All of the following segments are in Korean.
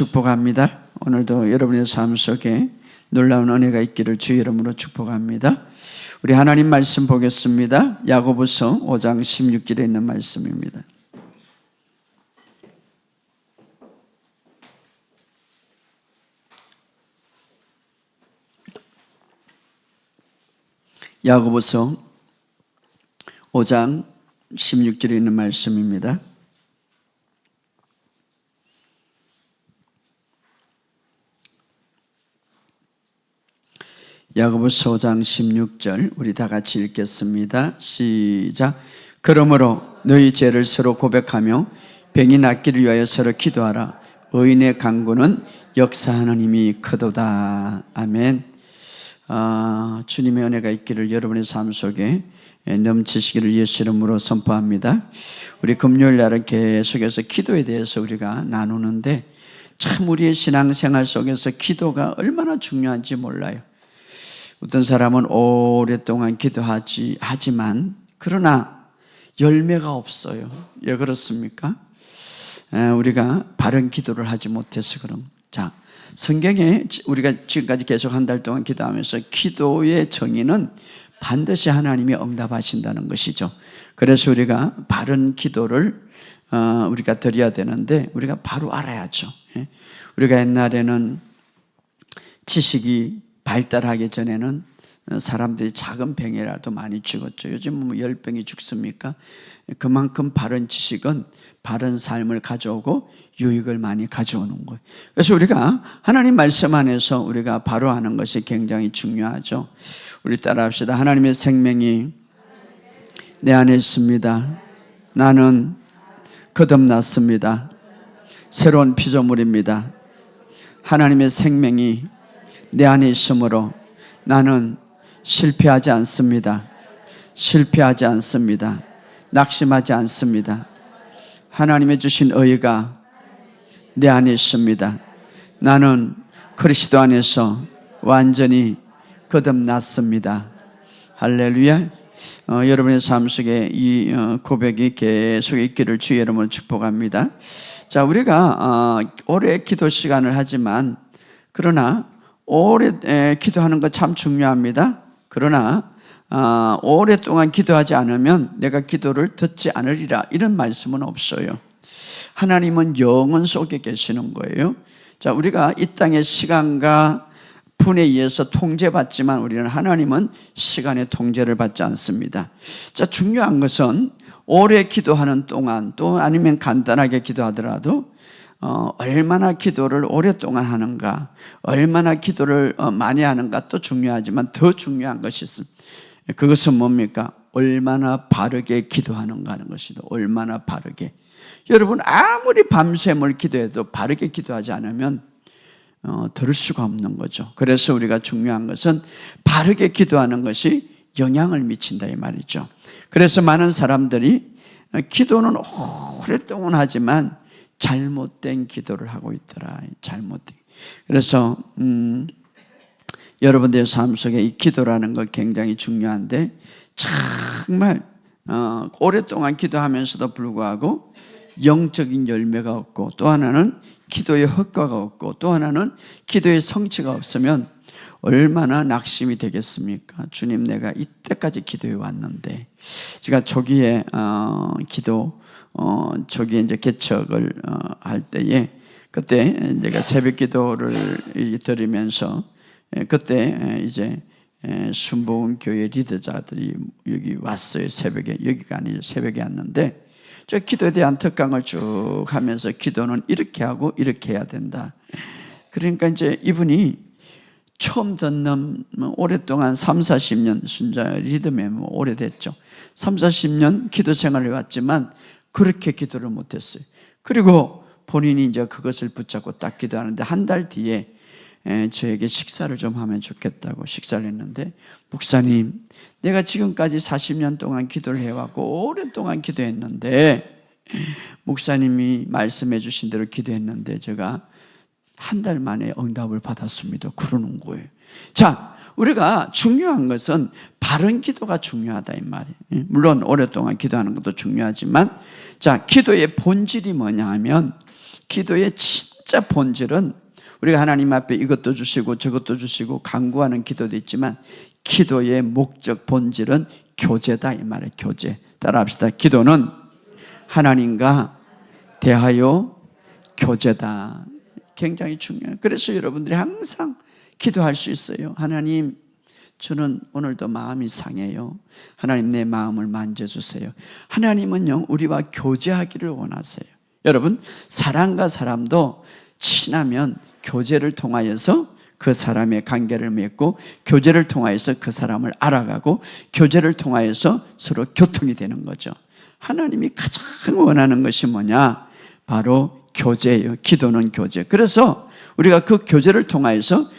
축복합니다. 오늘도 여러분의 삶 속에 놀라운 은혜가 있기를 주의 이름으로 축복합니다. 우리 하나님 말씀 보겠습니다. 야고보서 5장 16절에 있는 말씀입니다. 야고보서 5장 16절에 있는 말씀입니다. 야고보서 5장 16절 우리 다 같이 읽겠습니다. 시작. 그러므로 너희 죄를 서로 고백하며 병이 낫기를 위하여 서로 기도하라. 의인의 간구는 역사하는 힘이 크도다. 아멘. 주님의 은혜가 있기를 여러분의 삶 속에 넘치시기를 예수 이름으로 선포합니다. 우리 금요일 날은 계속해서 기도에 대해서 우리가 나누는데 참 우리의 신앙생활 속에서 기도가 얼마나 중요한지 몰라요. 어떤 사람은 오랫동안 하지만 그러나 열매가 없어요. 왜 그렇습니까? 우리가 바른 기도를 하지 못해서 그런. 자, 성경에 우리가 지금까지 계속 한 달 동안 기도하면서 기도의 정의는 반드시 하나님이 응답하신다는 것이죠. 그래서 우리가 바른 기도를 우리가 드려야 되는데 우리가 바로 알아야죠. 우리가 옛날에는 지식이 발달하기 전에는 사람들이 작은 병이라도 많이 죽었죠. 요즘은 뭐 10병이 죽습니까? 그만큼 바른 지식은 바른 삶을 가져오고 유익을 많이 가져오는 거예요. 그래서 우리가 하나님 말씀 안에서 우리가 바로 하는 것이 굉장히 중요하죠. 우리 따라 합시다. 하나님의 생명이 내 안에 있습니다. 나는 거듭났습니다. 새로운 피조물입니다. 하나님의 생명이 내 안에 있으므로 나는 실패하지 않습니다. 실패하지 않습니다. 낙심하지 않습니다. 하나님의 주신 의가 내 안에 있습니다. 나는 그리스도 안에서 완전히 거듭났습니다. 할렐루야. 여러분의 삶 속에 이 고백이 계속 있기를 주의 이름으로 축복합니다. 자, 우리가 오래 기도 시간을 하지만 그러나 오래 기도하는 거 참 중요합니다. 그러나 오랫동안 기도하지 않으면 내가 기도를 듣지 않으리라 이런 말씀은 없어요. 하나님은 영원 속에 계시는 거예요. 자, 우리가 이 땅의 시간과 분에 의해서 통제받지만 우리는 하나님은 시간의 통제를 받지 않습니다. 자, 중요한 것은 오래 기도하는 동안 또 아니면 간단하게 기도하더라도 얼마나 기도를 오랫동안 하는가, 얼마나 기도를 많이 하는가 또 중요하지만 더 중요한 것이 있습니다. 그것은 뭡니까? 얼마나 바르게 기도하는가 하는 것이다. 얼마나 바르게. 여러분 아무리 밤샘을 기도해도 바르게 기도하지 않으면 들을 수가 없는 거죠. 그래서 우리가 중요한 것은 바르게 기도하는 것이 영향을 미친다 이 말이죠. 그래서 많은 사람들이 기도는 오랫동안 하지만 잘못된 기도를 하고 있더라. 잘못된. 그래서 여러분들의 삶 속에 이 기도라는 거 굉장히 중요한데 정말 오랫동안 기도하면서도 불구하고 영적인 열매가 없고 또 하나는 기도의 효과가 없고 또 하나는 기도의 성취가 없으면 얼마나 낙심이 되겠습니까? 주님, 내가 이때까지 기도해 왔는데 제가 초기에 초기에 이제 개척을 할 때에 그때 제가 새벽 기도를 드리면서 그때 이제 순복음 교회 리더자들이 여기 왔어요. 새벽에. 여기가 아니죠. 새벽에 왔는데 저 기도에 대한 특강을 쭉 하면서 기도는 이렇게 하고 이렇게 해야 된다. 그러니까 이제 이분이 처음 듣는 오랫동안 3, 40년 순자 리듬에 오래됐죠. 3, 40년 기도 생활을 해왔지만 그렇게 기도를 못했어요. 그리고 본인이 이제 그것을 붙잡고 딱 기도하는데 한 달 뒤에 저에게 식사를 좀 하면 좋겠다고 식사를 했는데, 목사님, 내가 지금까지 40년 동안 기도를 해왔고 오랫동안 기도했는데 목사님이 말씀해 주신 대로 기도했는데 제가 한 달 만에 응답을 받았습니다. 그러는 거예요. 자, 우리가 중요한 것은 바른 기도가 중요하다 이 말이에요. 물론 오랫동안 기도하는 것도 중요하지만 자, 기도의 본질이 뭐냐 하면 기도의 진짜 본질은 우리가 하나님 앞에 이것도 주시고 저것도 주시고 간구하는 기도도 있지만 기도의 목적 본질은 교제다 이 말이에요. 교제. 따라합시다. 기도는 하나님과 대하여 교제다. 굉장히 중요해요. 그래서 여러분들이 항상 기도할 수 있어요. 하나님, 저는 오늘도 마음이 상해요. 하나님, 내 마음을 만져주세요. 하나님은요, 우리와 교제하기를 원하세요. 여러분, 사람과 사람도 친하면 교제를 통하여서 그 사람의 관계를 맺고, 교제를 통하여서 그 사람을 알아가고, 교제를 통하여서 서로 교통이 되는 거죠. 하나님이 가장 원하는 것이 뭐냐? 바로 교제예요. 기도는 교제. 그래서 우리가 그 교제를 통하여서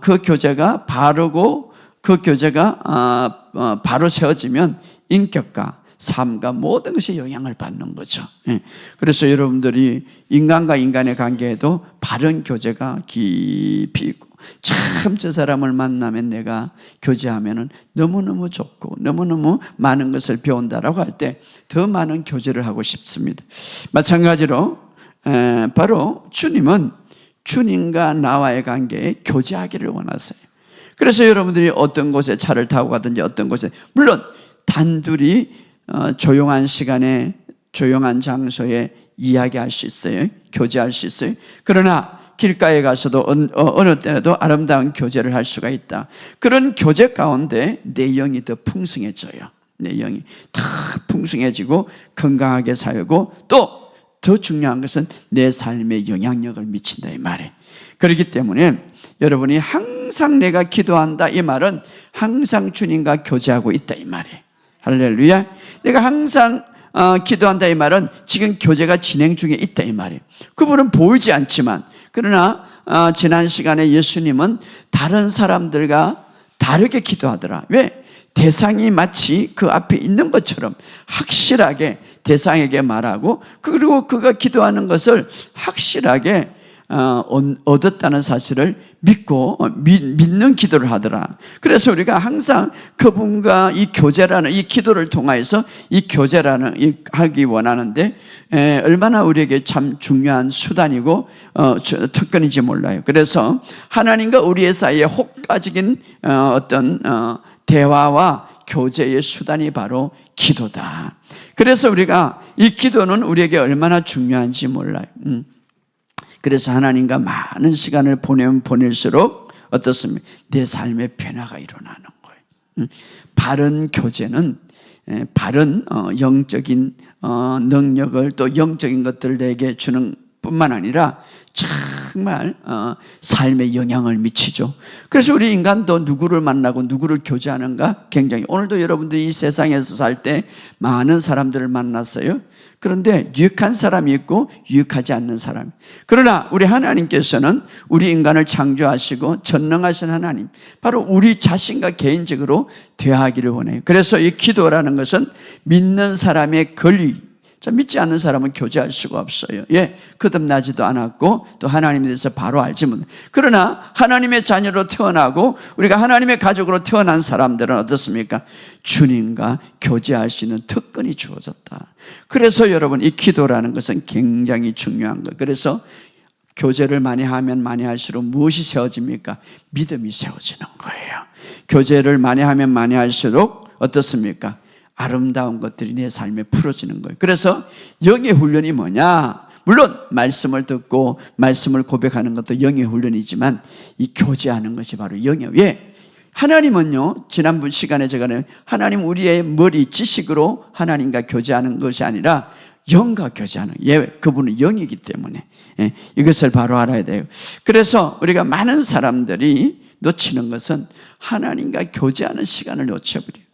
그 교제가 바르고 그 교제가 바로 세워지면 인격과 삶과 모든 것이 영향을 받는 거죠. 그래서 여러분들이 인간과 인간의 관계에도 바른 교제가 깊이 있고, 참 저 사람을 만나면 내가 교제하면 너무너무 좋고 너무너무 많은 것을 배운다라고 할 때 더 많은 교제를 하고 싶습니다. 마찬가지로 바로 주님은 주님과 나와의 관계에 교제하기를 원하세요. 그래서 여러분들이 어떤 곳에 차를 타고 가든지 어떤 곳에, 물론 단둘이 조용한 시간에 조용한 장소에 이야기할 수 있어요. 교제할 수 있어요. 그러나 길가에 가서도 어느 때라도 아름다운 교제를 할 수가 있다. 그런 교제 가운데 내 영이 더 풍성해져요. 내 영이 더 풍성해지고 건강하게 살고, 또 더 중요한 것은 내 삶에 영향력을 미친다 이 말이에요. 그렇기 때문에 여러분이 항상 내가 기도한다 이 말은 항상 주님과 교제하고 있다 이 말이에요. 할렐루야. 내가 항상 기도한다 이 말은 지금 교제가 진행 중에 있다 이 말이에요. 그분은 보이지 않지만, 그러나 지난 시간에 예수님은 다른 사람들과 다르게 기도하더라. 왜? 대상이 마치 그 앞에 있는 것처럼 확실하게 대상에게 말하고, 그리고 그가 기도하는 것을 확실하게 얻었다는 사실을 믿고 믿는 기도를 하더라. 그래서 우리가 항상 그분과 이 교제라는 이 기도를 통해서 이 교제라는 하기 원하는데 얼마나 우리에게 참 중요한 수단이고 특권인지 몰라요. 그래서 하나님과 우리의 사이에 혹가적인 어떤 대화와 교제의 수단이 바로 기도다. 그래서 우리가 이 기도는 우리에게 얼마나 중요한지 몰라요. 그래서 하나님과 많은 시간을 보내면 보낼수록 어떻습니까? 내 삶에 변화가 일어나는 거예요. 바른 교제는 바른 영적인 능력을, 또 영적인 것들을 내게 주는 뿐만 아니라 정말 삶에 영향을 미치죠. 그래서 우리 인간도 누구를 만나고 누구를 교제하는가 굉장히, 오늘도 여러분들이 이 세상에서 살 때 많은 사람들을 만났어요. 그런데 유익한 사람이 있고 유익하지 않는 사람. 그러나 우리 하나님께서는 우리 인간을 창조하시고 전능하신 하나님, 바로 우리 자신과 개인적으로 대화하기를 원해요. 그래서 이 기도라는 것은 믿는 사람의 권리, 믿지 않는 사람은 교제할 수가 없어요. 거듭나지도 않았고 또 하나님에 대해서 바로 알지 못해요. 그러나 하나님의 자녀로 태어나고 우리가 하나님의 가족으로 태어난 사람들은 어떻습니까? 주님과 교제할 수 있는 특권이 주어졌다. 그래서 여러분, 이 기도라는 것은 굉장히 중요한 거예요. 그래서 교제를 많이 하면 많이 할수록 무엇이 세워집니까? 믿음이 세워지는 거예요. 교제를 많이 하면 많이 할수록 어떻습니까? 아름다운 것들이 내 삶에 풀어지는 거예요. 그래서 영의 훈련이 뭐냐? 물론 말씀을 듣고 말씀을 고백하는 것도 영의 훈련이지만 이 교제하는 것이 바로 영이에요. 왜? 하나님은요, 지난번 시간에 제가 하나님 우리의 머리 지식으로 하나님과 교제하는 것이 아니라 영과 교제하는, 그분은 영이기 때문에 이것을 바로 알아야 돼요. 그래서 우리가 많은 사람들이 놓치는 것은 하나님과 교제하는 시간을 놓쳐버려요.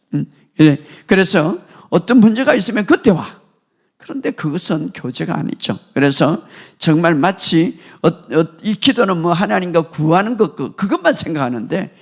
그래서 어떤 문제가 있으면 그때 와. 그런데 그것은 교제가 아니죠. 그래서 정말 마치 이 기도는 뭐 하나님과 구하는 것, 그것만 생각하는데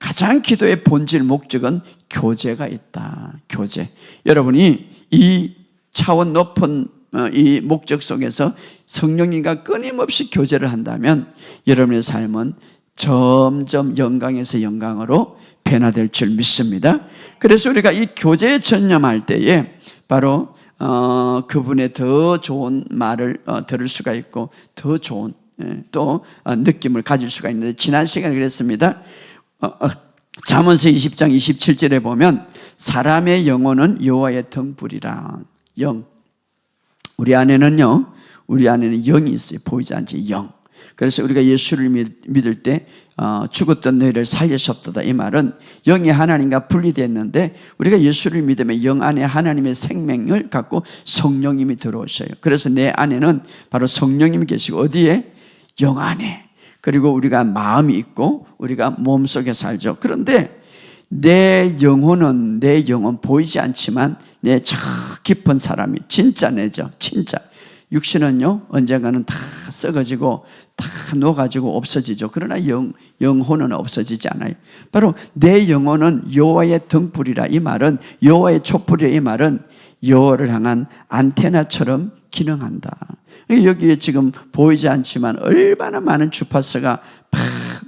가장 기도의 본질 목적은 교제가 있다. 교제. 여러분이 이 차원 높은 이 목적 속에서 성령님과 끊임없이 교제를 한다면 여러분의 삶은 점점 영광에서 영광으로 변화될 줄 믿습니다. 그래서 우리가 이 교제에 전념할 때에 바로 그분의 더 좋은 말을 들을 수가 있고 더 좋은 또 느낌을 가질 수가 있는데, 지난 시간에 그랬습니다. 잠언서 20장 27절에 보면 사람의 영혼은 여호와의 등불이라. 영, 우리 안에는 영이 있어요. 보이지 않지, 영. 그래서 우리가 예수를 믿을 때 죽었던 너희를 살리셨도다, 이 말은 영이 하나님과 분리됐는데 우리가 예수를 믿으면 영 안에 하나님의 생명을 갖고 성령님이 들어오셔요. 그래서 내 안에는 바로 성령님이 계시고, 어디에? 영 안에. 그리고 우리가 마음이 있고 우리가 몸속에 살죠. 그런데 내 영혼은 보이지 않지만 내 저 깊은 사람이 진짜 내죠. 진짜. 육신은요 언젠가는 다 썩어지고 다 녹아지고 없어지죠. 그러나 영혼은 없어지지 않아요. 바로 내 영혼은 여호와의 등불이라, 이 말은 여호와의 촛불이라, 이 말은 여호와를 향한 안테나처럼 기능한다. 여기에 지금 보이지 않지만 얼마나 많은 주파수가 팍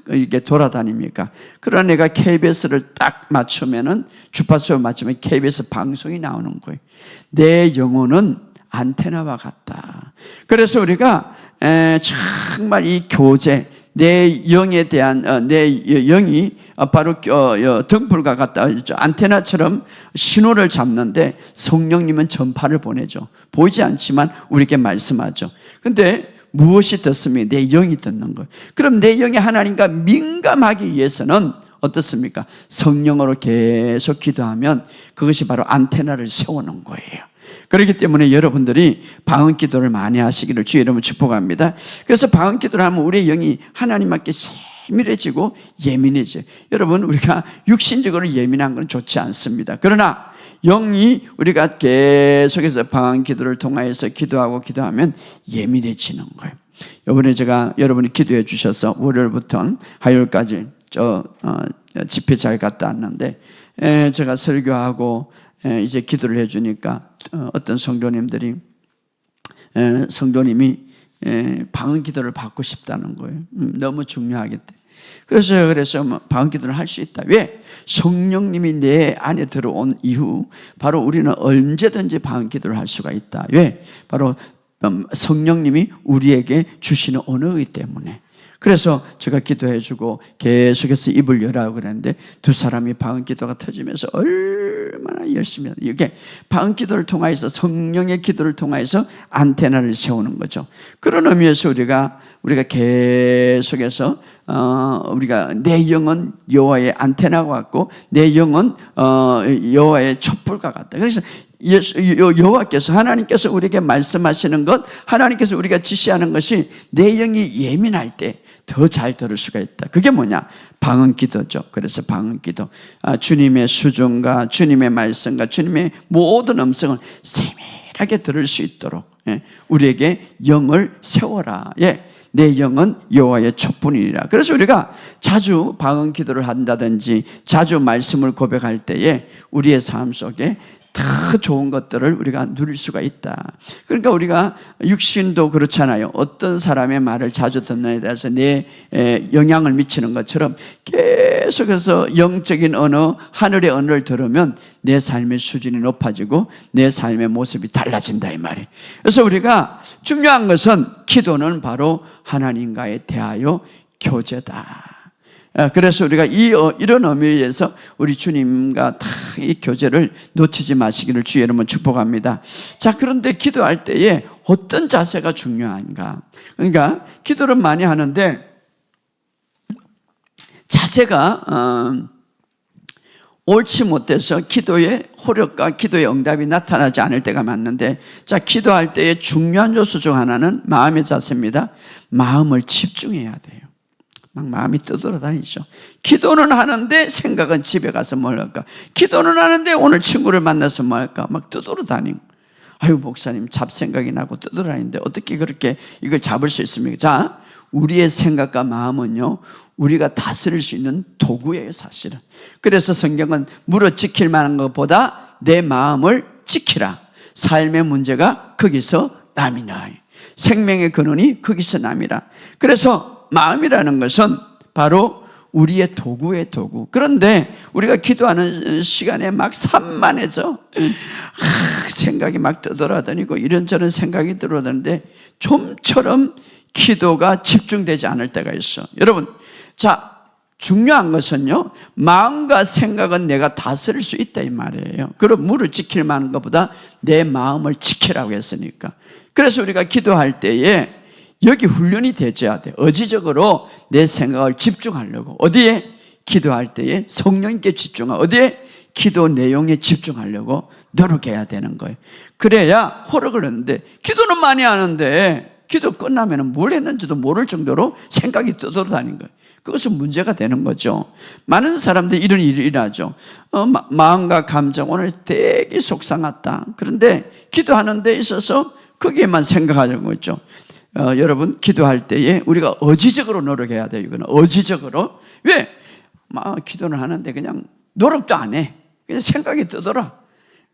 이렇게 돌아다닙니까? 그러나 내가 KBS를 딱 맞추면은, 주파수를 맞추면 KBS 방송이 나오는 거예요. 내 영혼은 안테나와 같다. 그래서 우리가 정말 이 교제, 내 영에 대한 내 영이 바로 등불과 같다. 안테나처럼 신호를 잡는데 성령님은 전파를 보내죠. 보이지 않지만 우리에게 말씀하죠. 근데 무엇이 듣습니까? 내 영이 듣는 거예요. 그럼 내 영이 하나님과 민감하기 위해서는 어떻습니까? 성령으로 계속 기도하면 그것이 바로 안테나를 세우는 거예요. 그렇기 때문에 여러분들이 방언 기도를 많이 하시기를 주의 이름으로 축복합니다. 그래서 방언 기도를 하면 우리의 영이 하나님께 세밀해지고 예민해져요. 여러분, 우리가 육신적으로 예민한 건 좋지 않습니다. 그러나 영이 우리가 계속해서 방언 기도를 통하여서 기도하면 예민해지는 거예요. 이번에 제가 여러분이 기도해 주셔서 월요일부터 화요일까지 집회 잘 갔다 왔는데, 제가 설교하고 이제 기도를 해주니까 어떤 성도님이 방언 기도를 받고 싶다는 거예요. 너무 중요하겠대. 그래서 방언 기도를 할 수 있다. 왜? 성령님이 내 안에 들어온 이후 바로 우리는 언제든지 방언 기도를 할 수가 있다. 왜? 바로 성령님이 우리에게 주시는 언어이기 때문에. 그래서 제가 기도해주고 계속해서 입을 열라고 그랬는데 두 사람이 방언 기도가 터지면서 얼마나 열심히 해요. 이게 방언 기도를 통해서, 성령의 기도를 통해서 안테나를 세우는 거죠. 그런 의미에서 우리가 계속해서 우리가 내 영은 여호와의 안테나와 같고 내 영은 여호와의 촛불과 같다. 그래서 여호와께서, 하나님께서 우리에게 말씀하시는 것, 하나님께서 우리가 지시하는 것이 내 영이 예민할 때 더 잘 들을 수가 있다. 그게 뭐냐? 방언 기도죠. 그래서 방언 기도, 주님의 수준과 주님의 말씀과 주님의 모든 음성을 세밀하게 들을 수 있도록 우리에게 영을 세워라. 내 영은 여호와의 촛불이니라. 그래서 우리가 자주 방언 기도를 한다든지 자주 말씀을 고백할 때에 우리의 삶 속에 더 좋은 것들을 우리가 누릴 수가 있다. 그러니까 우리가 육신도 그렇잖아요. 어떤 사람의 말을 자주 듣느냐에 대해서 내 영향을 미치는 것처럼 계속해서 영적인 언어, 하늘의 언어를 들으면 내 삶의 수준이 높아지고 내 삶의 모습이 달라진다, 이 말이에요. 그래서 우리가 중요한 것은, 기도는 바로 하나님과의 대하여 교제다. 그래서 우리가 이런 의미에서 우리 주님과 다 이 교제를 놓치지 마시기를 주의 이름으로 축복합니다. 자, 그런데 기도할 때에 어떤 자세가 중요한가? 그러니까 기도를 많이 하는데 자세가 옳지 못해서 기도의 호력과 기도의 응답이 나타나지 않을 때가 많은데, 자, 기도할 때의 중요한 요소 중 하나는 마음의 자세입니다. 마음을 집중해야 돼요. 막 마음이 떠돌아다니죠. 기도는 하는데 생각은 집에 가서 뭘 할까? 기도는 하는데 오늘 친구를 만나서 뭐 할까? 막 떠돌아다니고. 아유, 목사님 잡생각이 나고 떠돌아다니는데 어떻게 그렇게 이걸 잡을 수 있습니까? 자, 우리의 생각과 마음은요, 우리가 다스릴 수 있는 도구예요, 사실은. 그래서 성경은 물어 지킬 만한 것보다 내 마음을 지키라. 삶의 문제가 거기서 남이나, 생명의 근원이 거기서 남이라. 그래서 마음이라는 것은 바로 우리의 도구의 도구. 그런데 우리가 기도하는 시간에 막 산만해져. 생각이 막 떠돌아다니고 이런저런 생각이 들어오는데 좀처럼 기도가 집중되지 않을 때가 있어. 여러분, 자, 중요한 것은요, 마음과 생각은 내가 다스릴 수 있다 이 말이에요. 그럼 물을 지킬 만한 것보다 내 마음을 지키라고 했으니까. 그래서 우리가 기도할 때에 여기 훈련이 되어야 돼. 의지적으로 내 생각을 집중하려고. 어디에? 기도할 때에 성령님께 집중하고, 어디에? 기도 내용에 집중하려고 노력해야 되는 거예요. 그래야 호락을 하는데, 기도는 많이 하는데 기도 끝나면 뭘 했는지도 모를 정도로 생각이 떠돌아다니는 거예요. 그것은 문제가 되는 거죠. 많은 사람들이 이런 일이 일어나죠. 마음과 감정, 오늘 되게 속상하다. 그런데 기도하는 데 있어서 거기에만 생각하는 거죠. 여러분, 기도할 때에 우리가 의지적으로 노력해야 돼요. 이거는 의지적으로. 왜? 기도는 하는데 그냥 노력도 안 해. 그냥 생각이 떠돌아.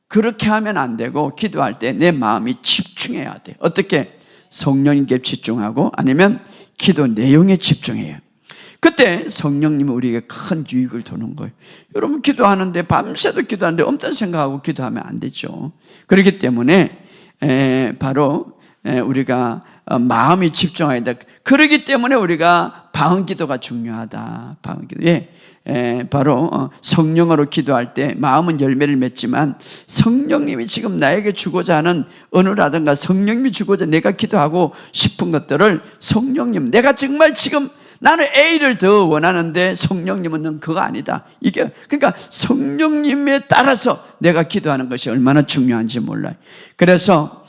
그렇게 하면 안 되고, 기도할 때 내 마음이 집중해야 돼. 어떻게? 성령님께 집중하고, 아니면 기도 내용에 집중해요. 그때 성령님이 우리에게 큰 유익을 도는 거예요. 여러분, 기도하는데 밤새도 기도하는데 없던 생각하고 기도하면 안 되죠. 그렇기 때문에 바로 우리가 마음이 집중해야 돼. 그렇기 때문에 우리가 방언기도가 중요하다. 방언기도. 바로 성령으로 기도할 때 마음은 열매를 맺지만 성령님이 지금 나에게 주고자 하는 언어라든가 성령님이 주고자 내가 기도하고 싶은 것들을 성령님, 내가 정말 지금 나는 A를 더 원하는데 성령님은 그거 아니다. 이게 그러니까 성령님에 따라서 내가 기도하는 것이 얼마나 중요한지 몰라요. 그래서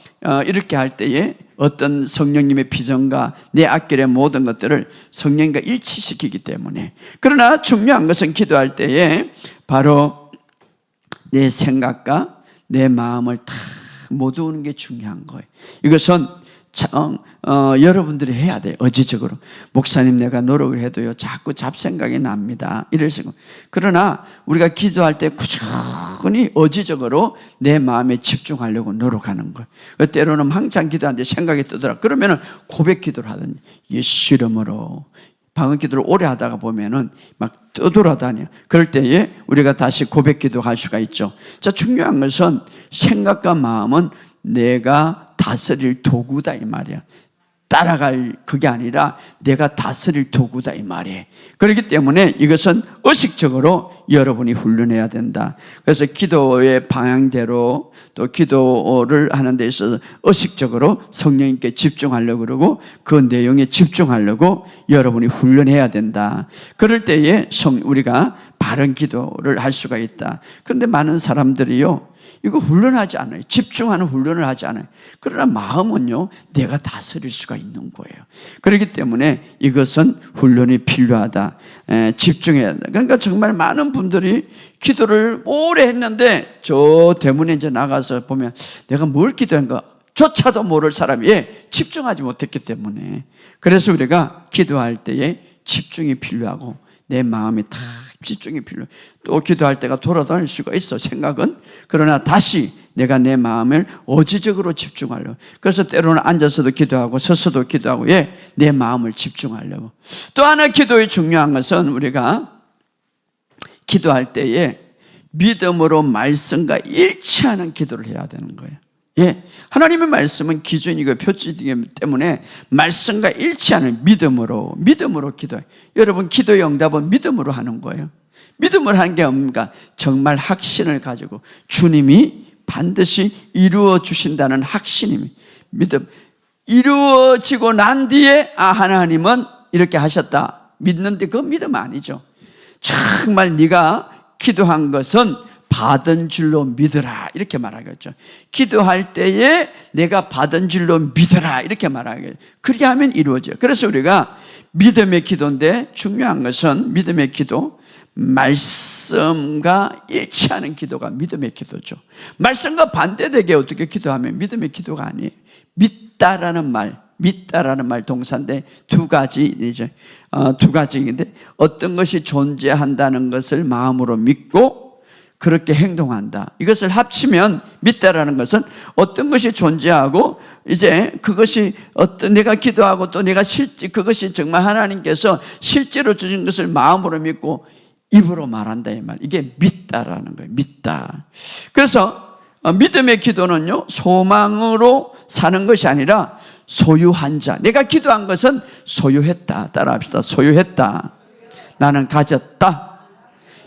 이렇게 할 때에 어떤 성령님의 비전과 내 앞길의 모든 것들을 성령님과 일치시키기 때문에. 그러나 중요한 것은 기도할 때에 바로 내 생각과 내 마음을 다 모두는 게 중요한 거예요. 이것은 여러분들이 해야 돼요. 의지적으로. 목사님, 내가 노력을 해도요 자꾸 잡생각이 납니다. 이럴 식으로. 그러나 우리가 기도할 때 꾸준히 의지적으로 내 마음에 집중하려고 노력하는 거예요. 때로는 항상 기도하는데 생각이 뜨더라. 그러면은 고백 기도를 하더니 예수 이름으로 방언 기도를 오래 하다가 보면은 막 떠돌아다녀. 그럴 때에 우리가 다시 고백 기도할 수가 있죠. 자, 중요한 것은 생각과 마음은 내가 다스릴 도구다 이 말이야. 따라갈 그게 아니라 내가 다스릴 도구다 이 말이에요. 그렇기 때문에 이것은 의식적으로 여러분이 훈련해야 된다. 그래서 기도의 방향대로 또 기도를 하는 데 있어서 의식적으로 성령님께 집중하려고 그러고 그 내용에 집중하려고 여러분이 훈련해야 된다. 그럴 때에 우리가 바른 기도를 할 수가 있다. 그런데 많은 사람들이요 이거 훈련하지 않아요. 집중하는 훈련을 하지 않아요. 그러나 마음은요 내가 다스릴 수가 있는 거예요. 그렇기 때문에 이것은 훈련이 필요하다. 집중해야 한다. 그러니까 정말 많은 분들이 기도를 오래 했는데 저 대문에 이제 나가서 보면 내가 뭘 기도한가 조차도 모를 사람이 집중하지 못했기 때문에. 그래서 우리가 기도할 때에 집중이 필요하고 내 마음이 다 집중이 필요해. 또 기도할 때가 돌아다닐 수가 있어 생각은. 그러나 다시 내가 내 마음을 의지적으로 집중하려고. 그래서 때로는 앉아서도 기도하고 서서도 기도하고 내 마음을 집중하려고. 또 하나 기도의 중요한 것은 우리가 기도할 때에 믿음으로 말씀과 일치하는 기도를 해야 되는 거예요. 하나님의 말씀은 기준이고 표준이기 때문에 말씀과 일치하는 믿음으로 기도해요. 여러분, 기도의 응답은 믿음으로 하는 거예요. 믿음을 하는 게 뭡니까? 정말 확신을 가지고 주님이 반드시 이루어 주신다는 확신입니다. 믿음. 이루어지고 난 뒤에 하나님은 이렇게 하셨다 믿는데 그 믿음 아니죠. 정말 네가 기도한 것은 받은 줄로 믿으라 이렇게 말하겠죠. 기도할 때에 내가 받은 줄로 믿으라 이렇게 말하겠죠. 그렇게 하면 이루어져요. 그래서 우리가 믿음의 기도인데 중요한 것은 믿음의 기도, 말씀과 일치하는 기도가 믿음의 기도죠. 말씀과 반대되게 어떻게 기도하면 믿음의 기도가 아니에요. 믿다라는 말 동사인데 두 가지인데 어떤 것이 존재한다는 것을 마음으로 믿고 그렇게 행동한다. 이것을 합치면 믿다라는 것은 어떤 것이 존재하고 이제 그것이 어떤 내가 기도하고 또 내가 그것이 정말 하나님께서 실제로 주신 것을 마음으로 믿고 입으로 말한다 이 말. 이게 믿다라는 거예요. 믿다. 그래서 믿음의 기도는요, 소망으로 사는 것이 아니라 소유한 자. 내가 기도한 것은 소유했다. 따라합시다. 소유했다. 나는 가졌다.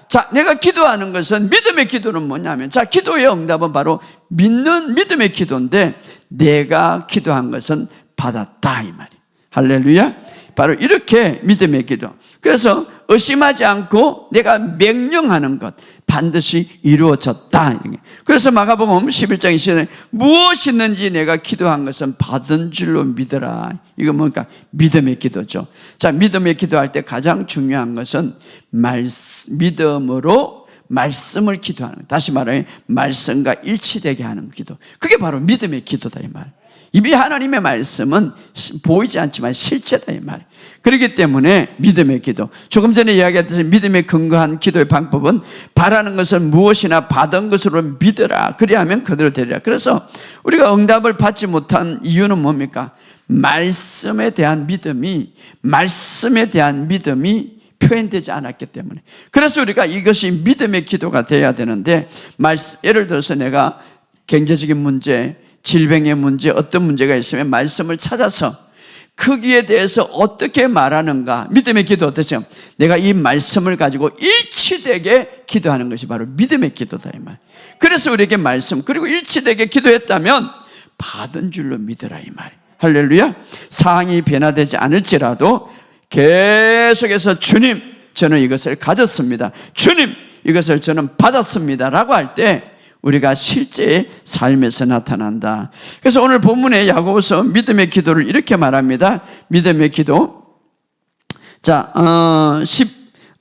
자, 내가 기도하는 것은 믿음의 기도는 뭐냐면, 자, 기도의 응답은 바로 믿는 믿음의 기도인데 내가 기도한 것은 받았다 이 말이에요. 할렐루야. 바로 이렇게 믿음의 기도. 그래서 의심하지 않고 내가 명령하는 것 반드시 이루어졌다. 그래서 마가복음 11장 20절에 무엇이 있는지 내가 기도한 것은 받은 줄로 믿어라. 이거 뭔가 믿음의 기도죠. 자, 믿음의 기도할 때 가장 중요한 것은 믿음으로 말씀을 기도하는 것. 다시 말하면 말씀과 일치되게 하는 기도. 그게 바로 믿음의 기도다 이 말. 이미 하나님의 말씀은 보이지 않지만 실체다 이 말. 그렇기 때문에 믿음의 기도. 조금 전에 이야기했듯이 믿음에 근거한 기도의 방법은 바라는 것은 무엇이나 받은 것으로 믿으라. 그리하면 그대로 되리라. 그래서 우리가 응답을 받지 못한 이유는 뭡니까? 말씀에 대한 믿음이 표현되지 않았기 때문에. 그래서 우리가 이것이 믿음의 기도가 돼야 되는데, 예를 들어서 내가 경제적인 문제, 질병의 문제, 어떤 문제가 있으면 말씀을 찾아서 거기에 대해서 어떻게 말하는가. 믿음의 기도 어떠세요? 내가 이 말씀을 가지고 일치되게 기도하는 것이 바로 믿음의 기도다 이 말. 그래서 우리에게 말씀 그리고 일치되게 기도했다면 받은 줄로 믿으라 이 말. 할렐루야. 상황이 변화되지 않을지라도 계속해서 주님 저는 이것을 가졌습니다, 주님 이것을 저는 받았습니다 라고 할 때 우리가 실제의 삶에서 나타난다. 그래서 오늘 본문의 야고보서 믿음의 기도를 이렇게 말합니다. 믿음의 기도. 자,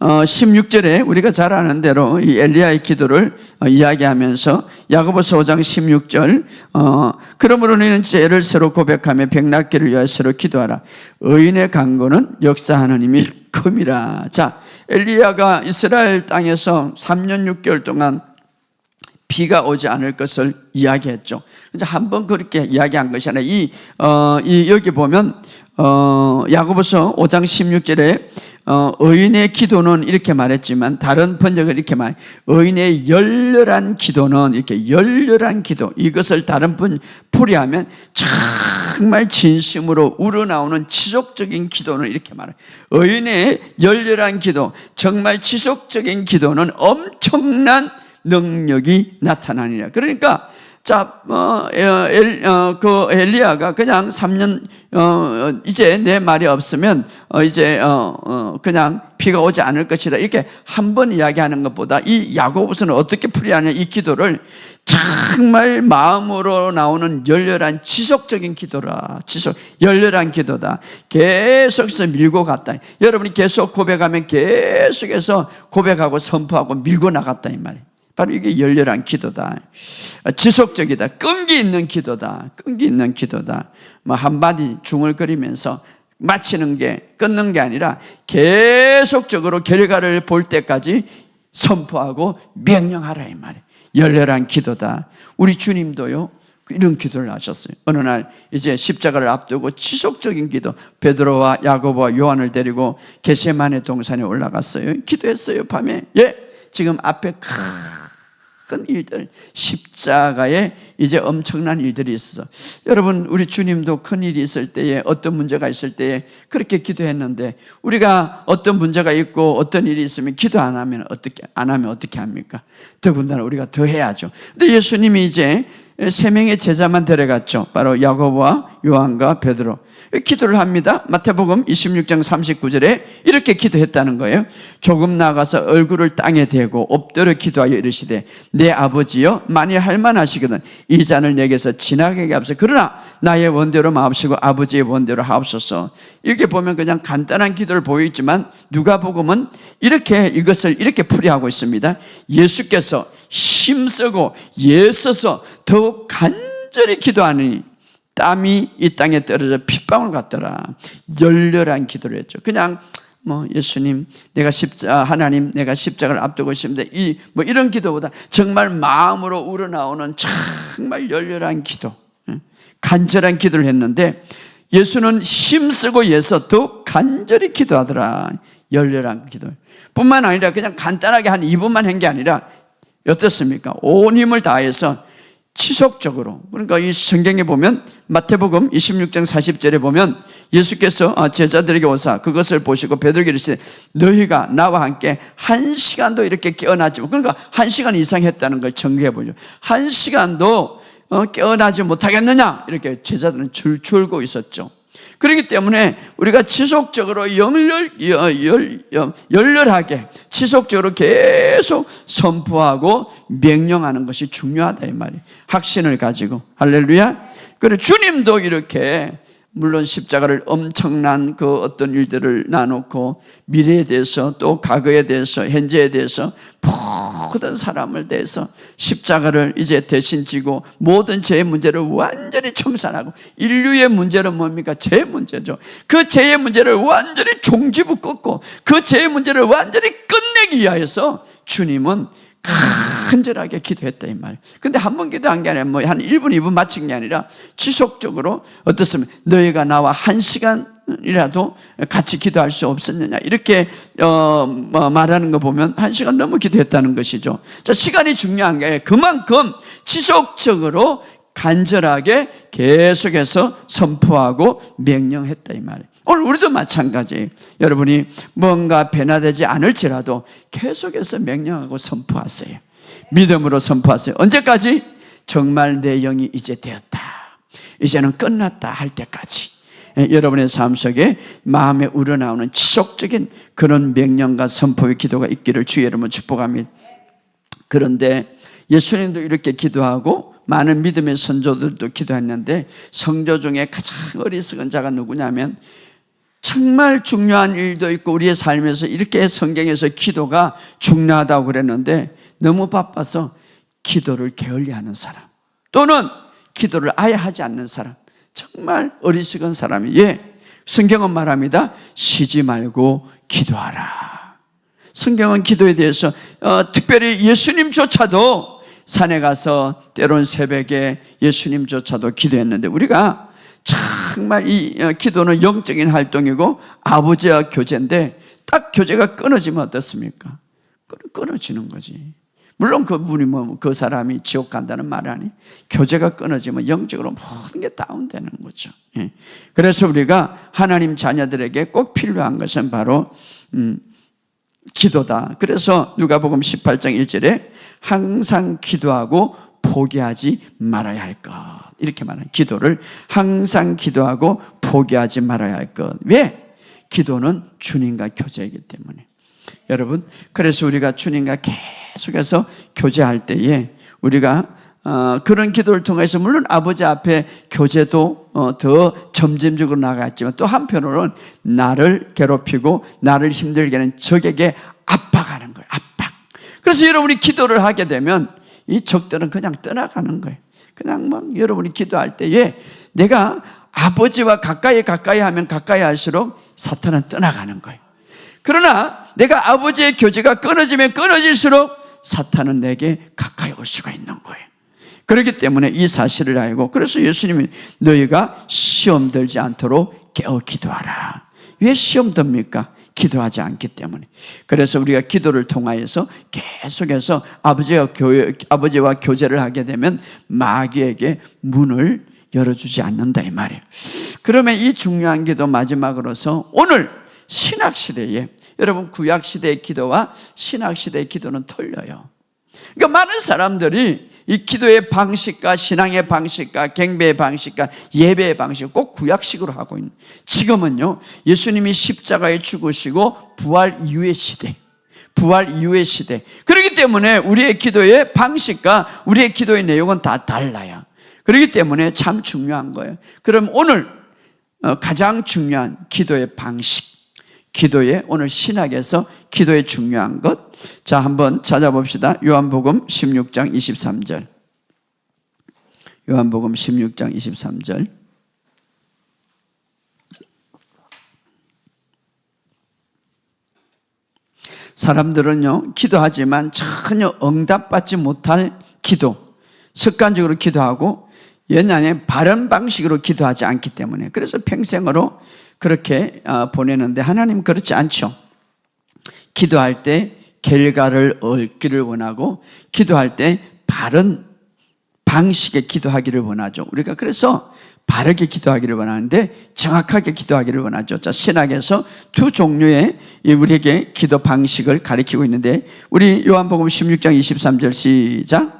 16절에 우리가 잘 아는 대로 이 엘리야의 기도를 이야기하면서 야고보서 5장 16절 그러므로 너희는 죄를 서로 고백하며 병낫기를 위하여 서로 기도하라. 의인의 간구는 역사하는 힘이 큼이라. 자, 엘리야가 이스라엘 땅에서 3년 6개월 동안 비가 오지 않을 것을 이야기했죠. 한 번 그렇게 이야기한 것이 아니라 여기 보면 야고보서 5장 16절에 의인의 기도는 이렇게 말했지만 다른 번역을 이렇게 말해. 의인의 열렬한 기도는 이렇게 열렬한 기도. 이것을 다른 번 풀이하면 정말 진심으로 우러나오는 지속적인 기도는 이렇게 말해. 의인의 열렬한 기도, 정말 지속적인 기도는 엄청난 능력이 나타나니라. 그러니까 그 엘리야가 그냥 3년 이제 내 말이 없으면 이제 그냥 비가 오지 않을 것이다 이렇게 한 번 이야기하는 것보다 이 야고보서는 어떻게 풀이하냐, 이 기도를 정말 마음으로 나오는 열렬한 지속적인 기도라. 열렬한 기도다. 계속해서 밀고 갔다. 여러분이 계속 고백하면 계속해서 고백하고 선포하고 밀고 나갔다 이 말이에요. 바로 이게 열렬한 기도다. 지속적이다. 끈기 있는 기도다. 끈기 있는 기도다. 한마디 중얼거리면서 마치는 게, 끊는 게 아니라 계속적으로 결과를 볼 때까지 선포하고 명령하라 이 말이에요. 열렬한 기도다. 우리 주님도요 이런 기도를 하셨어요. 어느 날 이제 십자가를 앞두고 지속적인 기도, 베드로와 야고보와 요한을 데리고 겟세마네 동산에 올라갔어요. 기도했어요 밤에. 지금 앞에 큰 일들, 십자가에 이제 엄청난 일들이 있어서, 여러분 우리 주님도 큰 일이 있을 때에, 어떤 문제가 있을 때에 그렇게 기도했는데, 우리가 어떤 문제가 있고 어떤 일이 있으면 기도 안 하면 어떻게 합니까? 더군다나 우리가 더 해야죠. 근데 예수님이 이제 3명의 제자만 데려갔죠. 바로 야고보와 요한과 베드로. 기도를 합니다. 마태복음 26장 39절에 이렇게 기도했다는 거예요. 조금 나아가서 얼굴을 땅에 대고 엎드려 기도하여 이르시되 내 아버지여, 만일 할만하시거든 이 잔을 내게서 지나가게 하옵소서. 그러나 나의 원대로 마옵시고 아버지의 원대로 하옵소서. 이렇게 보면 그냥 간단한 기도를 보이지만 누가복음은 이것을 이렇게 풀이하고 있습니다. 예수께서 힘쓰고 애써서 더욱 간절히 기도하느니 땀이 이 땅에 떨어져 핏방울 같더라. 열렬한 기도를 했죠. 그냥 예수님, 하나님, 내가 십자가를 앞두고 있습니다. 이런 기도보다 정말 마음으로 우러나오는 정말 열렬한 기도, 간절한 기도를 했는데, 예수는 힘쓰고 애써 더 간절히 기도하더라. 열렬한 기도 뿐만 아니라 그냥 간단하게 한 2분만 한 게 아니라 어떻습니까? 온 힘을 다해서 지속적으로, 그러니까 이 성경에 보면 마태복음 26장 40절에 보면 예수께서 제자들에게 오사 그것을 보시고 베드로에게 이르시되 너희가 나와 함께 1시간도 이렇게 깨어나지 못, 그러니까 1시간 이상 했다는 걸 정리해 보죠. 1시간도 깨어나지 못하겠느냐, 이렇게 제자들은 줄줄고 있었죠. 그렇기 때문에 우리가 지속적으로 열렬하게 지속적으로 계속 선포하고 명령하는 것이 중요하다 이 말이에요. 확신을 가지고. 할렐루야. 그리고 주님도 이렇게 물론 십자가를 엄청난 그 어떤 일들을 나놓고 미래에 대해서 또 과거에 대해서 현재에 대해서 모든 사람을 대해서 십자가를 이제 대신 지고 모든 죄의 문제를 완전히 청산하고, 인류의 문제는 뭡니까? 죄의 문제죠. 그 죄의 문제를 완전히 종지부 꺾고 그 죄의 문제를 완전히 끝내기 위하여서 주님은 간절하게 기도했다 이 말이에요. 근데 한 번 기도한 게 아니라 한 1분 2분 마친 게 아니라 지속적으로 어떻습니까? 너희가 나와 1시간이라도 같이 기도할 수 없었느냐, 이렇게 말하는 거 보면 1시간 넘어 기도했다는 것이죠. 자, 시간이 중요한 게 아니라 그만큼 지속적으로 간절하게 계속해서 선포하고 명령했다 이 말이에요. 오늘 우리도 마찬가지예요. 여러분이 뭔가 변화되지 않을지라도 계속해서 명령하고 선포하세요. 믿음으로 선포하세요. 언제까지? 정말 내 영이 이제 되었다, 이제는 끝났다 할 때까지. 여러분의 삶 속에 마음에 우러나오는 지속적인 그런 명령과 선포의 기도가 있기를 주의 이름으로 축복합니다. 그런데 예수님도 이렇게 기도하고 많은 믿음의 선조들도 기도했는데, 성조 중에 가장 어리석은 자가 누구냐면, 정말 중요한 일도 있고 우리의 삶에서 이렇게 성경에서 기도가 중요하다고 그랬는데 너무 바빠서 기도를 게을리하는 사람, 또는 기도를 아예 하지 않는 사람, 정말 어리석은 사람이, 성경은 말합니다. 쉬지 말고 기도하라. 성경은 기도에 대해서 특별히 예수님조차도 산에 가서 때론 새벽에 예수님조차도 기도했는데, 우리가 정말 이 기도는 영적인 활동이고 아버지와 교제인데, 딱 교제가 끊어지면 어떻습니까? 끊어지는 거지. 물론 그분이 그 사람이 지옥 간다는 말 아니, 교제가 끊어지면 영적으로 모든 게 다운되는 거죠. 그래서 우리가 하나님 자녀들에게 꼭 필요한 것은 바로 기도다. 그래서 누가복음 18장 1절에 항상 기도하고 포기하지 말아야 할 것, 이렇게 말해요. 기도를 항상 기도하고 포기하지 말아야 할 것. 왜? 기도는 주님과 교제이기 때문에. 여러분, 그래서 우리가 주님과 계속해서 교제할 때에 우리가 그런 기도를 통해서 물론 아버지 앞에 교제도 더 점진적으로 나아갔지만, 또 한편으로는 나를 괴롭히고 나를 힘들게 하는 적에게 압박하는 거예요. 압박. 그래서 여러분이 기도를 하게 되면 이 적들은 그냥 떠나가는 거예요. 그냥 여러분이 기도할 때에 내가 아버지와 가까이 하면 가까이 할수록 사탄은 떠나가는 거예요. 그러나 내가 아버지의 교제가 끊어지면 끊어질수록 사탄은 내게 가까이 올 수가 있는 거예요. 그렇기 때문에 이 사실을 알고, 그래서 예수님이 너희가 시험 들지 않도록 깨어 기도하라. 왜 시험 듭니까? 기도하지 않기 때문에. 그래서 우리가 기도를 통하여서 계속해서 아버지와 교제를 하게 되면 마귀에게 문을 열어주지 않는다 이 말이에요. 그러면 이 중요한 기도 마지막으로서 오늘 신학시대에, 여러분 구약시대의 기도와 신학시대의 기도는 틀려요. 그러니까 많은 사람들이 이 기도의 방식과 신앙의 방식과 경배의 방식과 예배의 방식을 꼭 구약식으로 하고 있는, 지금은요 예수님이 십자가에 죽으시고 부활 이후의 시대, 그렇기 때문에 우리의 기도의 방식과 우리의 기도의 내용은 다 달라요. 그렇기 때문에 참 중요한 거예요. 그럼 오늘 가장 중요한 기도의 방식, 기도의 오늘 신학에서 기도의 중요한 것, 자 한번 찾아봅시다. 요한복음 16장 23절. 요한복음 16장 23절. 사람들은요, 기도하지만 전혀 응답받지 못할 기도, 습관적으로 기도하고 연연해 바른 방식으로 기도하지 않기 때문에, 그래서 평생으로 그렇게 보내는데, 하나님은 그렇지 않죠. 기도할 때 결과를 얻기를 원하고, 기도할 때 바른 방식의 기도하기를 원하죠. 우리가 그래서 바르게 기도하기를 원하는데 정확하게 기도하기를 원하죠. 자, 신학에서 두 종류의 우리에게 기도 방식을 가리키고 있는데, 우리 요한복음 16장 23절 시작.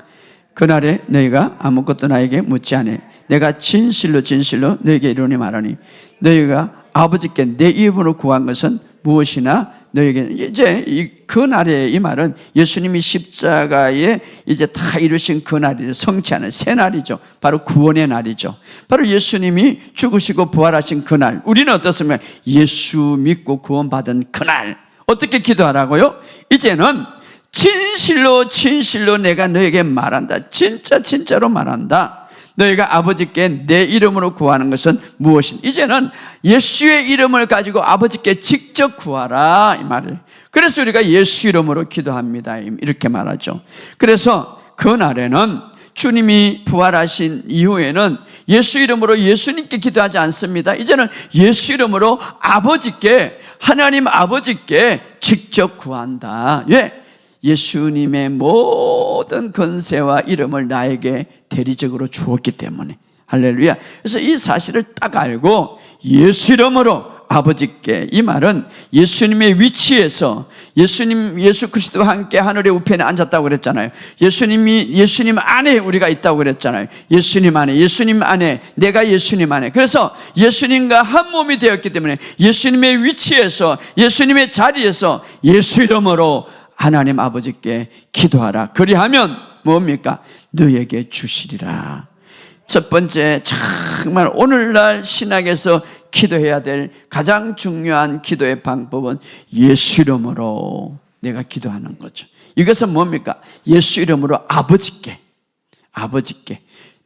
그날에 너희가 아무것도 나에게 묻지 않으 내가 진실로 진실로 너희에게 이르노니 말하니 너희가 아버지께 내 이름으로 구한 것은 무엇이나 너희에게, 이제 그날에, 이 말은 예수님이 십자가에 이제 다 이루신 그날이죠. 성취하는 새날이죠. 바로 구원의 날이죠. 바로 예수님이 죽으시고 부활하신 그날, 우리는 어떻습니까? 예수 믿고 구원받은 그날. 어떻게 기도하라고요? 이제는 진실로 진실로 내가 너에게 말한다. 진짜 진짜로 말한다. 너희가 아버지께 내 이름으로 구하는 것은 무엇인? 이제는 예수의 이름을 가지고 아버지께 직접 구하라, 이 말을. 그래서 우리가 예수 이름으로 기도합니다, 이렇게 말하죠. 그래서 그날에는 주님이 부활하신 이후에는 예수 이름으로 예수님께 기도하지 않습니다. 이제는 예수 이름으로 아버지께, 하나님 아버지께 직접 구한다. 왜? 예수님의 모든 권세와 이름을 나에게 대리적으로 주었기 때문에. 할렐루야. 그래서 이 사실을 딱 알고 예수 이름으로 아버지께, 이 말은 예수님의 위치에서, 예수 그리스도와 함께 하늘의 우편에 앉았다고 그랬잖아요. 예수님 안에 우리가 있다고 그랬잖아요. 예수님 안에 내가 예수님 안에. 그래서 예수님과 한 몸이 되었기 때문에 예수님의 위치에서, 예수님의 자리에서 예수 이름으로 하나님 아버지께 기도하라. 그리하면 뭡니까? 너에게 주시리라. 첫 번째, 정말 오늘날 신학에서 기도해야 될 가장 중요한 기도의 방법은 예수 이름으로 내가 기도하는 거죠. 이것은 뭡니까? 예수 이름으로 아버지께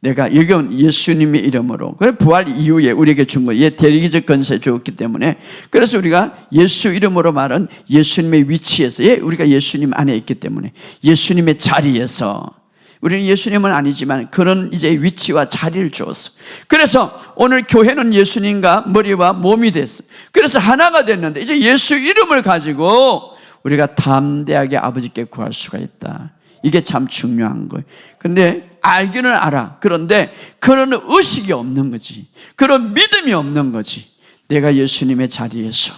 내가, 이건 예수님의 이름으로, 그래 부활 이후에 우리에게 준 거예요. 대리기적 권세 주었기 때문에. 그래서 우리가 예수 이름으로 말은 예수님의 위치에서, 우리가 예수님 안에 있기 때문에 예수님의 자리에서, 우리는 예수님은 아니지만 그런 이제 위치와 자리를 주었어. 그래서 오늘 교회는 예수님과 머리와 몸이 됐어. 그래서 하나가 됐는데, 이제 예수 이름을 가지고 우리가 담대하게 아버지께 구할 수가 있다. 이게 참 중요한 거예요. 근데 알기는 알아. 그런데 그런 의식이 없는 거지. 그런 믿음이 없는 거지. 내가 예수님의 자리에서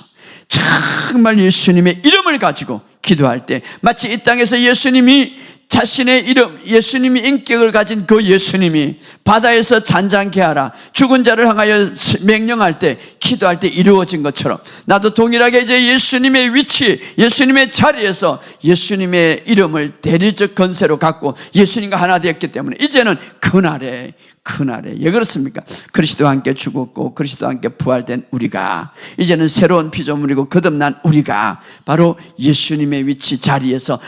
정말 예수님의 이름을 가지고 기도할 때, 마치 이 땅에서 예수님이 자신의 이름, 예수님이 인격을 가진 그 예수님이 바다에서 잔잔케 하라, 죽은 자를 향하여 명령할 때, 기도할 때 이루어진 것처럼, 나도 동일하게 이제 예수님의 위치, 예수님의 자리에서 예수님의 이름을 대리적 권세로 갖고 예수님과 하나 되었기 때문에 이제는 그날에, 왜 그렇습니까? 그리스도와 함께 죽었고 그리스도와 함께 부활된 우리가, 이제는 새로운 피조물이고 거듭난 우리가 바로 예수님의 위치 자리에서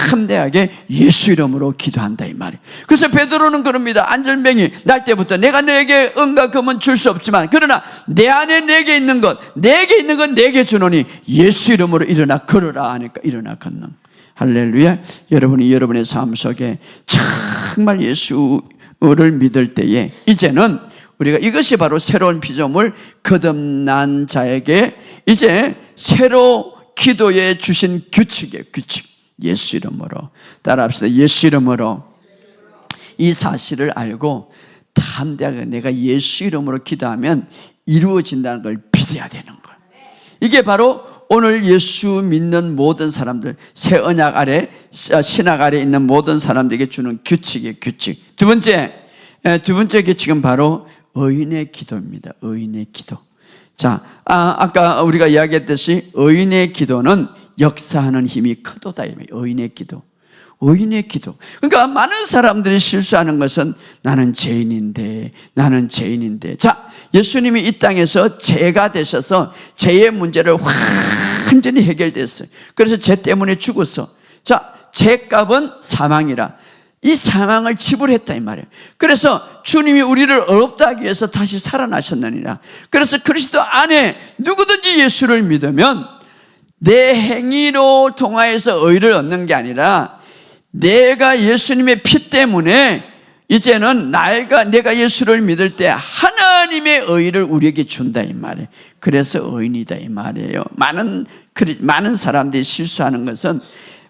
담대하게 예수 이름으로 기도한다, 이 말이에요. 그래서 베드로는 그럽니다. 안절뱅이 날 때부터 내가 너에게 은과 금은 줄 수 없지만 그러나 내 안에 내게 있는 것 내게 주노니 예수 이름으로 일어나 걸으라 하니까 일어나 걷는. 할렐루야. 여러분이 여러분의 삶 속에 정말 예수를 믿을 때에 이제는 우리가, 이것이 바로 새로운 피조물 거듭난 자에게 이제 새로 기도에 주신 규칙이에요. 규칙. 예수 이름으로 따라합시다. 예수 이름으로. 이 사실을 알고 담대하게 내가 예수 이름으로 기도하면 이루어진다는 걸 믿어야 되는 거예요. 이게 바로 오늘 예수 믿는 모든 사람들, 새 언약 아래, 신학 아래 있는 모든 사람들에게 주는 규칙이에요. 규칙. 두 번째 규칙은 바로 의인의 기도입니다. 의인의 기도. 자, 아까 우리가 이야기했듯이 의인의 기도는 역사하는 힘이 크도다. 의인의 기도. 그러니까 많은 사람들이 실수하는 것은 나는 죄인인데. 자, 예수님이 이 땅에서 죄가 되셔서 죄의 문제를 완전히 해결됐어요. 그래서 죄 때문에 죽었어. 자, 죄값은 사망이라. 이 사망을 지불했다, 이 말이에요. 그래서 주님이 우리를 어렵다 하기 위해서 다시 살아나셨느니라. 그래서 그리스도 안에 누구든지 예수를 믿으면 내 행위로 통하여서 의를 얻는 게 아니라 내가 예수님의 피 때문에 이제는 내가 예수를 믿을 때 하나님의 의를 우리에게 준다 이 말이에요. 그래서 의인이다 이 말이에요. 많은 사람들이 실수하는 것은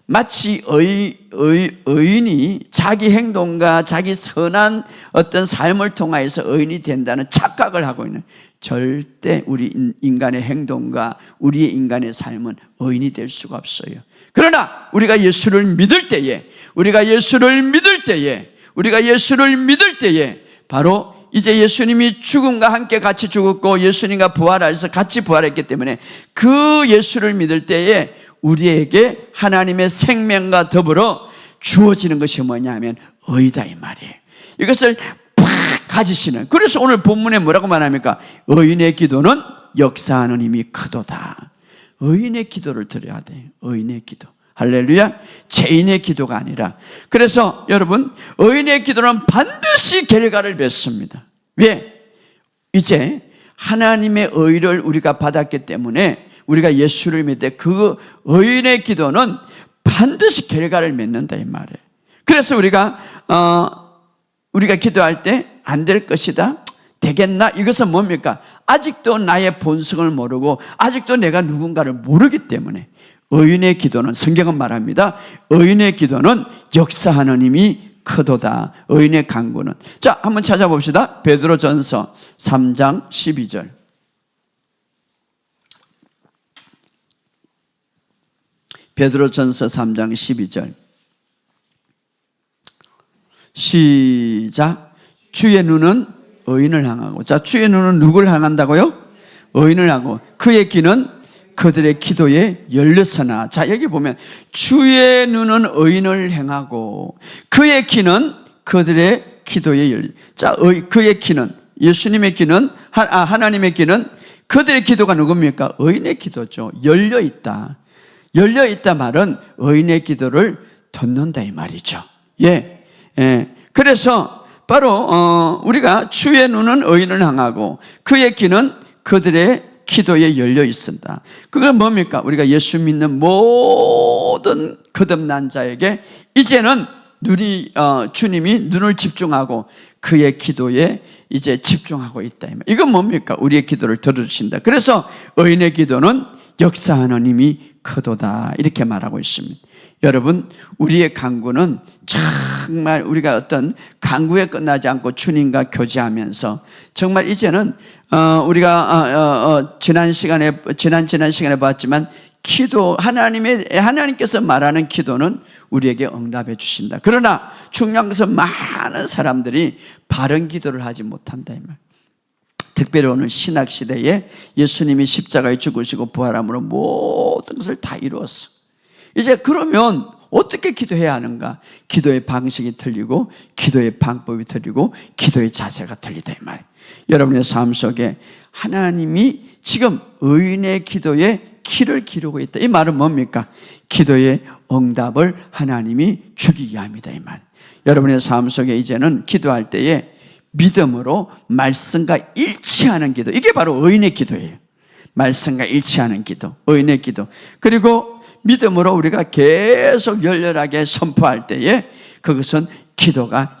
마치 의인이 자기 행동과 자기 선한 어떤 삶을 통하여서 의인이 된다는 착각을 하고 있는, 절대 우리 인간의 행동과 우리의 인간의 삶은 의인이 될 수가 없어요. 그러나 우리가 예수를 믿을 때에 바로 이제 예수님이 죽음과 함께 같이 죽었고 예수님과 부활하셔서 같이 부활했기 때문에 그 예수를 믿을 때에 우리에게 하나님의 생명과 더불어 주어지는 것이 뭐냐면 의다 이 말이에요. 이것을 팍 가지시는, 그래서 오늘 본문에 뭐라고 말합니까? 의인의 기도는 역사하는 힘이 크도다. 의인의 기도를 드려야 돼요. 의인의 기도. 할렐루야. 죄인의 기도가 아니라. 그래서 여러분, 의인의 기도는 반드시 결과를 맺습니다. 왜? 이제 하나님의 의를 우리가 받았기 때문에 우리가 예수를 믿을 때 그 의인의 기도는 반드시 결과를 맺는다 이 말이에요. 그래서 우리가 기도할 때 안 될 것이다, 되겠나? 이것은 뭡니까? 아직도 나의 본성을 모르고 아직도 내가 누군가를 모르기 때문에 의인의 기도는, 성경은 말합니다, 의인의 기도는 역사하는 힘이 크도다. 의인의 간구는. 자, 한번 찾아봅시다. 베드로전서 3장 12절. 베드로전서 3장 12절. 시작. 주의 눈은 의인을 향하고. 자, 주의 눈은 누구를 향한다고요? 의인을 하고 그의 귀는 그들의 기도에 열렸으나. 자, 여기 보면 주의 눈은 의인을 향하고 그의 귀는 그들의 기도에 열려. 자, 그의 귀는, 예수님의 귀는, 하나님의 귀는, 그들의 기도가 누굽니까? 의인의 기도죠. 열려있다. 열려있다 말은 의인의 기도를 듣는다 이 말이죠. 예. 그래서 바로 우리가 주의 눈은 의인을 향하고 그의 귀는 그들의 기도에 열려 있습니다. 그건 뭡니까? 우리가 예수 믿는 모든 거듭난 자에게 이제는 주님이 눈을 집중하고 그의 기도에 이제 집중하고 있다. 이건 뭡니까? 우리의 기도를 들어주신다. 그래서 의인의 기도는 역사하는 힘이 크도다 이렇게 말하고 있습니다. 여러분, 우리의 간구는 정말 우리가 어떤 간구에 끝나지 않고 주님과 교제하면서 정말 이제는 우리가 지난 시간에 봤지만 하나님께서 말하는 기도는 우리에게 응답해 주신다. 그러나 중요한 것은 많은 사람들이 바른 기도를 하지 못한다 이 말. 특별히 오늘 신학 시대에 예수님이 십자가에 죽으시고 부활함으로 모든 것을 다 이루었어. 이제 그러면 어떻게 기도해야 하는가? 기도의 방식이 틀리고 기도의 방법이 틀리고 기도의 자세가 틀리다 이 말. 여러분의 삶 속에 하나님이 지금 의인의 기도에 키를 기르고 있다. 이 말은 뭡니까? 기도의 응답을 하나님이 주기 위함이다 이 말. 여러분의 삶 속에 이제는 기도할 때에 믿음으로 말씀과 일치하는 기도, 이게 바로 의인의 기도예요. 말씀과 일치하는 기도, 의인의 기도. 그리고 믿음으로 우리가 계속 열렬하게 선포할 때에 그것은 기도가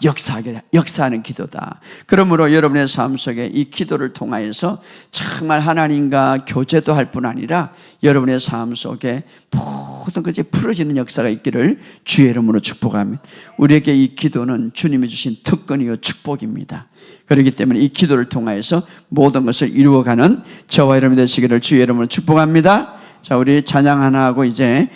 역사하는 기도다. 그러므로 여러분의 삶 속에 이 기도를 통하여서 정말 하나님과 교제도 할 뿐 아니라 여러분의 삶 속에 모든 것이 풀어지는 역사가 있기를 주의 이름으로 축복합니다. 우리에게 이 기도는 주님이 주신 특권이요 축복입니다. 그렇기 때문에 이 기도를 통하여서 모든 것을 이루어가는 저와 여러분이 되시기를 주의 이름으로 축복합니다. 자, 우리 찬양 하나 하고 이제